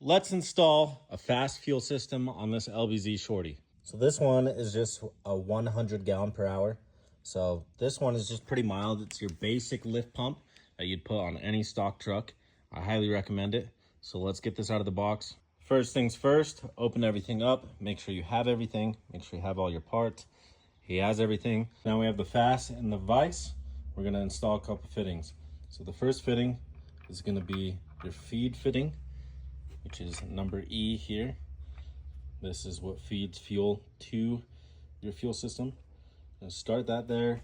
Let's install a fast fuel system on this LBZ Shorty. So this one is just a 100 gallon per hour. So this one is just pretty mild. It's your basic lift pump that you'd put on any stock truck. I highly recommend it. So let's get this out of the box. First things first, open everything up. Make sure you have everything. Make sure you have all your parts. He has everything. Now we have the Fass and the vise. We're gonna install a couple fittings. So the first fitting is gonna be your feed fitting, which is number E here. This is what feeds fuel to your fuel system. Start that there,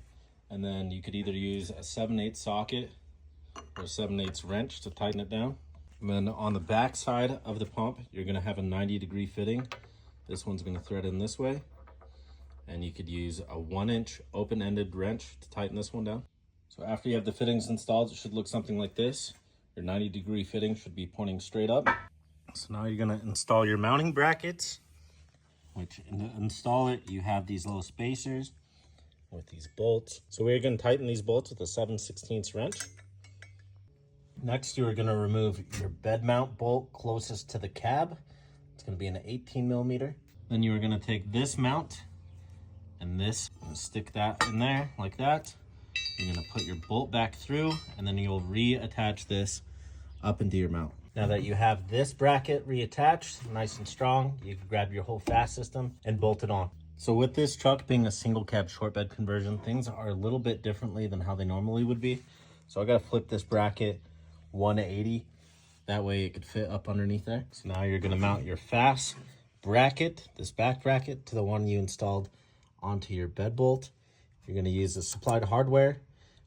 and then you could either use a 7/8 socket or a 7/8 wrench to tighten it down. And then on the back side of the pump, you're gonna have a 90-degree fitting. This one's gonna thread in this way, and you could use a 1-inch open-ended wrench to tighten this one down. So after you have the fittings installed, it should look something like this. Your 90-degree fitting should be pointing straight up. So now you're gonna install your mounting brackets, which to install it, you have these little spacers with these bolts. So we're gonna tighten these bolts with a 7/16 wrench. Next, you are gonna remove your bed mount bolt closest to the cab. It's gonna be an 18 millimeter. Then you are gonna take this mount and this, and stick that in there like that. You're gonna put your bolt back through, and then you'll reattach this up into your mount. Now that you have this bracket reattached, nice and strong, you can grab your whole Fass system and bolt it on. So with this truck being a single cab short bed conversion, things are a little bit differently than how they normally would be. So I gotta flip this bracket 180. That way it could fit up underneath there. So now you're gonna mount your Fass bracket, this back bracket, to the one you installed onto your bed bolt. You're gonna use the supplied hardware,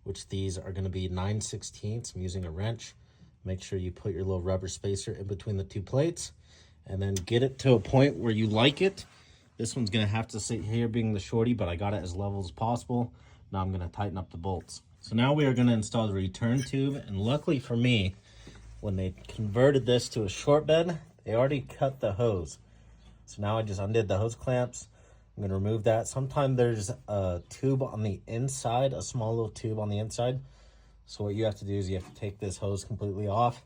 which these are gonna be 9/16. I'm using a wrench. Make sure you put your little rubber spacer in between the two plates, and then get it to a point where you like it. This one's gonna have to sit here being the Shorty, but I got it as level as possible. Now I'm gonna tighten up the bolts. So now we are gonna install the return tube, and luckily for me, when they converted this to a short bed, they already cut the hose. So now I just undid the hose clamps. I'm gonna remove that. Sometimes there's a tube on the inside, a small little tube on the inside. So what you have to do is you have to take this hose completely off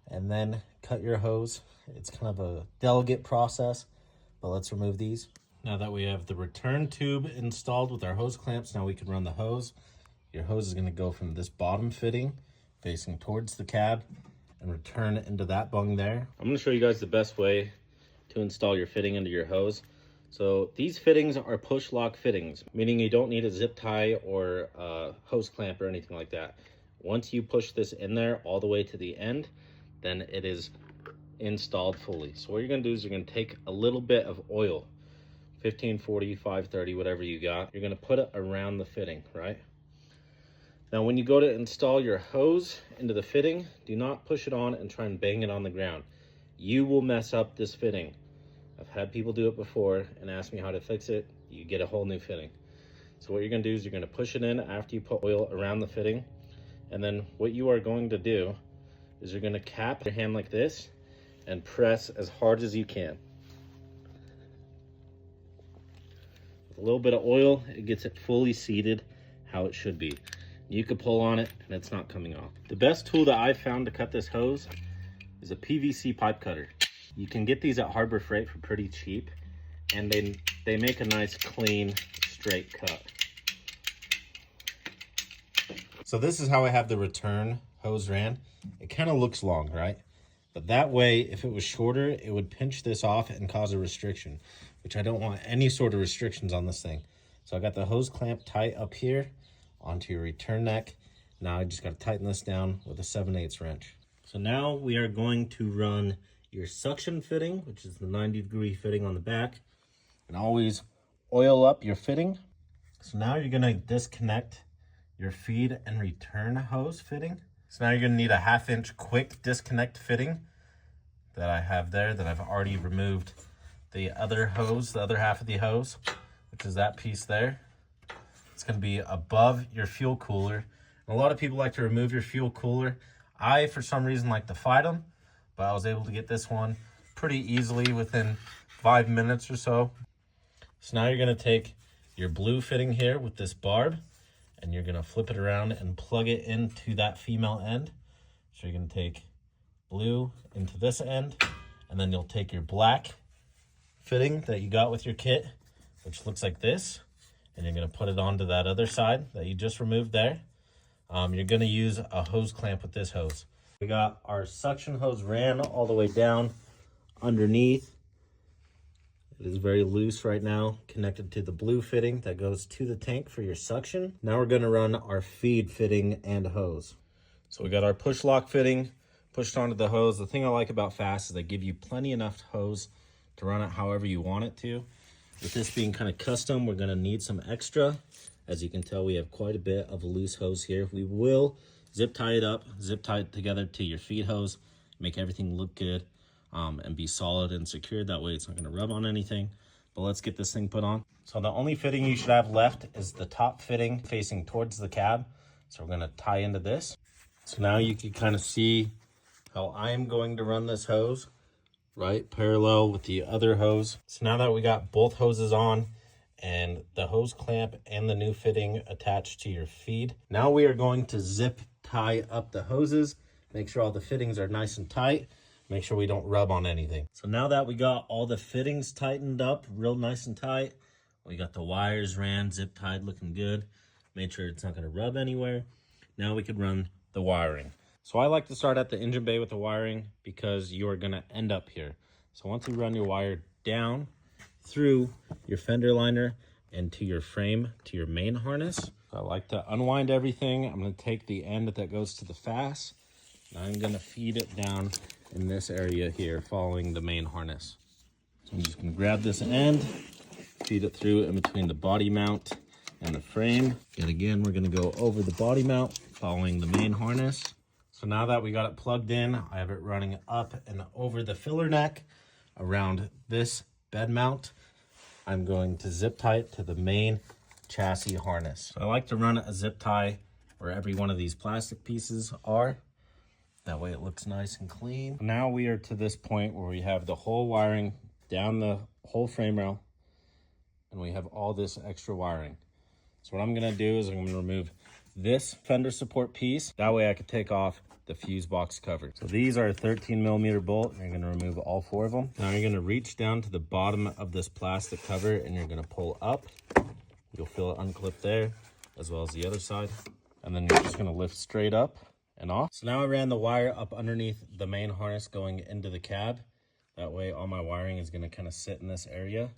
and then cut your hose. It's kind of a delicate process, but let's remove these. Now that we have the return tube installed with our hose clamps, now we can run the hose. Your hose is gonna go from this bottom fitting facing towards the cab and return into that bung there. I'm gonna show you guys the best way to install your fitting into your hose. So these fittings are push lock fittings, meaning you don't need a zip tie or a hose clamp or anything like that. Once you push this in there all the way to the end, then it is installed fully. So what you're gonna do is you're gonna take a little bit of oil, 1540, 530, whatever you got. You're gonna put it around the fitting, right? Now when you go to install your hose into the fitting, do not push it on and try and bang it on the ground. You will mess up this fitting. I've had people do it before and ask me how to fix it. You get a whole new fitting. So what you're gonna do is you're gonna push it in after you put oil around the fitting. And then what you are going to do is you're gonna cap your hand like this and press as hard as you can. With a little bit of oil, it gets it fully seated how it should be. You could pull on it and it's not coming off. The best tool that I've found to cut this hose is a PVC pipe cutter. You can get these at Harbor Freight for pretty cheap, and they make a nice, clean, straight cut. So this is how I have the return hose ran. It kind of looks long, right? But that way, if it was shorter, it would pinch this off and cause a restriction, which I don't want any sort of restrictions on this thing. So I got the hose clamp tight up here onto your return neck. Now I just got to tighten this down with a 7/8 wrench. So now we are going to run your suction fitting, which is the 90-degree fitting on the back, and always oil up your fitting. So now you're gonna disconnect your feed and return hose fitting. So now you're gonna need a 1/2-inch quick disconnect fitting that I have there, that I've already removed the other hose, the other half of the hose, which is that piece there. It's gonna be above your fuel cooler. And a lot of people like to remove your fuel cooler. I, for some reason, like to fight them, but I was able to get this one pretty easily within 5 minutes or so. So now you're gonna take your blue fitting here with this barb, and you're gonna flip it around and plug it into that female end. So you're gonna take blue into this end, And then you'll take your black fitting that you got with your kit, which looks like this, and you're going to put it onto that other side that you just removed there. You're going to use a hose clamp with this hose. We got our suction hose ran all the way down underneath. It is very loose right now, connected to the blue fitting that goes to the tank for your suction. Now we're going to run our feed fitting and hose. So we got our push lock fitting pushed onto the hose. The thing I like about Fass is they give you plenty enough hose to run it however you want it to. With this being kind of custom, we're going to need some extra. As you can tell, we have quite a bit of loose hose here. We will zip tie it up, zip tie it together to your feed hose, make everything look good, and be solid and secured. That way it's not going to rub on anything. But let's get this thing put on. So the only fitting you should have left is the top fitting facing towards the cab. So we're going to tie into this. So now you can kind of see how I am going to run this hose, right parallel with the other hose. So now that we got both hoses on and the hose clamp and the new fitting attached to your feed, now we are going to zip tie up the hoses, make sure all the fittings are nice and tight, make sure we don't rub on anything. So now that we got all the fittings tightened up real nice and tight, we got the wires ran, zip tied, looking good, made sure it's not going to rub anywhere. Now we could run the wiring. So I like to start at the engine bay with the wiring because you are going to end up here. So once you run your wire down through your fender liner and to your frame, to your main harness, so I like to unwind everything. I'm going to take the end that goes to the Fass, and I'm going to feed it down in this area here following the main harness. So I'm just going to grab this end, feed it through in between the body mount and the frame. And again, we're going to go over the body mount following the main harness. So now that we got it plugged in, I have it running up and over the filler neck around this bed mount. I'm going to zip tie it to the main chassis harness. So I like to run a zip tie where every one of these plastic pieces are. That way it looks nice and clean. Now we are to this point where we have the whole wiring down the whole frame rail, and we have all this extra wiring. So what I'm gonna do is I'm gonna remove this fender support piece. That way I could take off the fuse box cover. So these are a 13mm bolt, and you're gonna remove all 4 of them. Now you're gonna reach down to the bottom of this plastic cover and you're gonna pull up. You'll feel it unclip there, as well as the other side. And then you're just gonna lift straight up and off. So now I ran the wire up underneath the main harness going into the cab. That way all my wiring is gonna kind of sit in this area.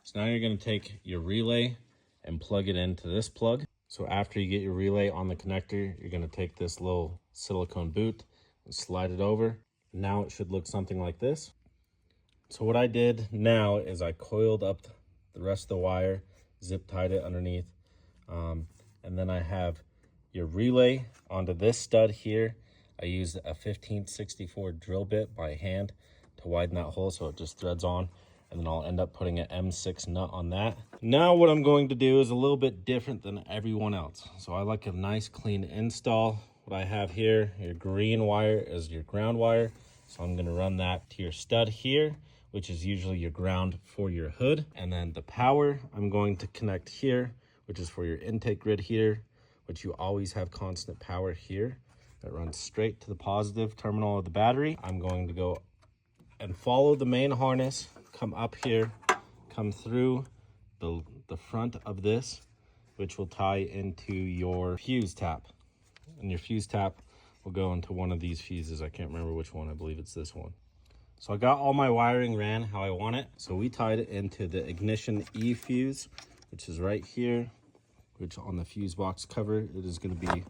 So now you're gonna take your relay and plug it into this plug. So after you get your relay on the connector, you're gonna take this little silicone boot and slide it over. Now it should look something like this. So what I did now is I coiled up the rest of the wire, zip tied it underneath, and then I have your relay onto this stud here. I used a 1564 drill bit by hand to widen that hole so it just threads on, and then I'll end up putting an M6 nut on that. Now what I'm going to do is a little bit different than everyone else. So I like a nice clean install. What I have here, your green wire is your ground wire. So I'm gonna run that to your stud here, which is usually your ground for your hood. And then the power I'm going to connect here, which is for your intake grid here, which you always have constant power here. That runs straight to the positive terminal of the battery. I'm going to go and follow the main harness, come up here, come through the front of this, which will tie into your fuse tap. And your fuse tap will go into one of these fuses. I can't remember which one. I believe it's this one. So I got all my wiring ran how I want it. So we tied it into the ignition E fuse, which is right here, which on the fuse box cover, it is going to be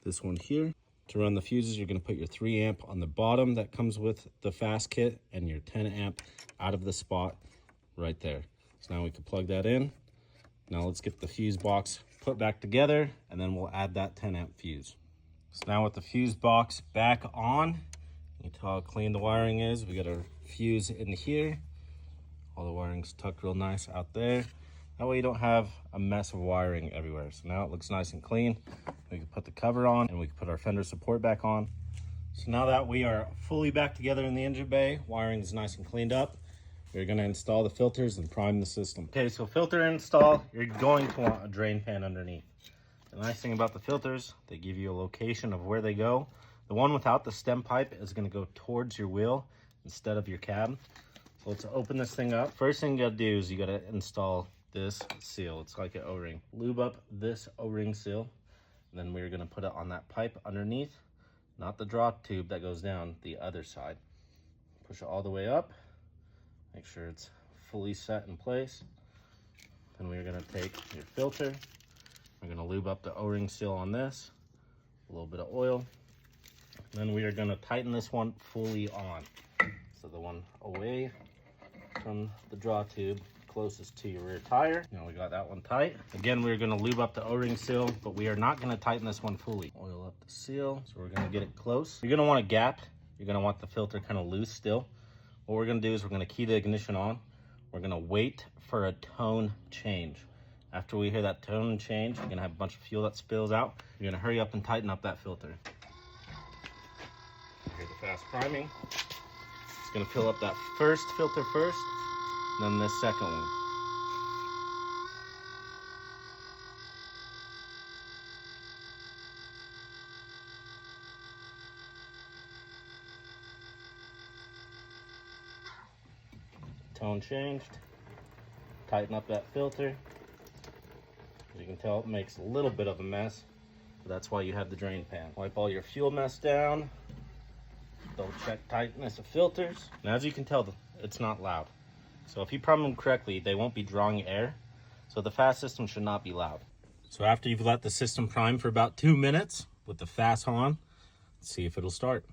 this one here. To run the fuses, you're going to put your 3 amp on the bottom that comes with the Fass kit and your 10 amp out of the spot right there. So now we can plug that in. Now let's get the fuse box put back together, and then we'll add that 10 amp fuse. So now with the fuse box back on, you can tell how clean the wiring is. We got our fuse in here. All the wiring's tucked real nice out there. That way you don't have a mess of wiring everywhere. So now it looks nice and clean. We can put the cover on and we can put our fender support back on. So now that we are fully back together in the engine bay, wiring is nice and cleaned up, we're gonna install the filters and prime the system. Okay, so filter install, you're going to want a drain pan underneath. The nice thing about the filters, they give you a location of where they go. The one without the stem pipe is gonna go towards your wheel. instead of your cab. So let's open this thing up. First thing you gotta do is you gotta install this seal. It's like an O-ring. Lube up this O-ring seal. And then we're gonna put it on that pipe underneath, not the draw tube that goes down, the other side. Push it all the way up. Make sure it's fully set in place. Then we're gonna take your filter. We're gonna lube up the O-ring seal on this. A little bit of oil. Then we are gonna tighten this one fully on. So the one away from the draw tube, closest to your rear tire. Now we got that one tight. Again, we're gonna lube up the O-ring seal, but we are not gonna tighten this one fully. Oil up the seal, so we're gonna get it close. You're gonna want a gap. You're gonna want the filter kind of loose still. What we're gonna do is we're gonna key the ignition on. We're gonna wait for a tone change. After we hear that tone change, you're gonna have a bunch of fuel that spills out. You're gonna hurry up and tighten up that filter. Here's the fast priming. It's gonna fill up that first filter first, and then this second one. Tone changed. Tighten up that filter. As you can tell, it makes a little bit of a mess, but that's why you have the drain pan. Wipe all your fuel mess down. Double check tightness of filters. Now, as you can tell, it's not loud. So if you prime them correctly, they won't be drawing air. So the Fass system should not be loud. So after you've let the system prime for about 2 minutes with the Fass on, let's see if it'll start.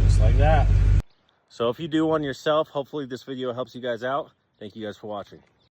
Just like that. So if you do one yourself, hopefully this video helps you guys out. Thank you guys for watching.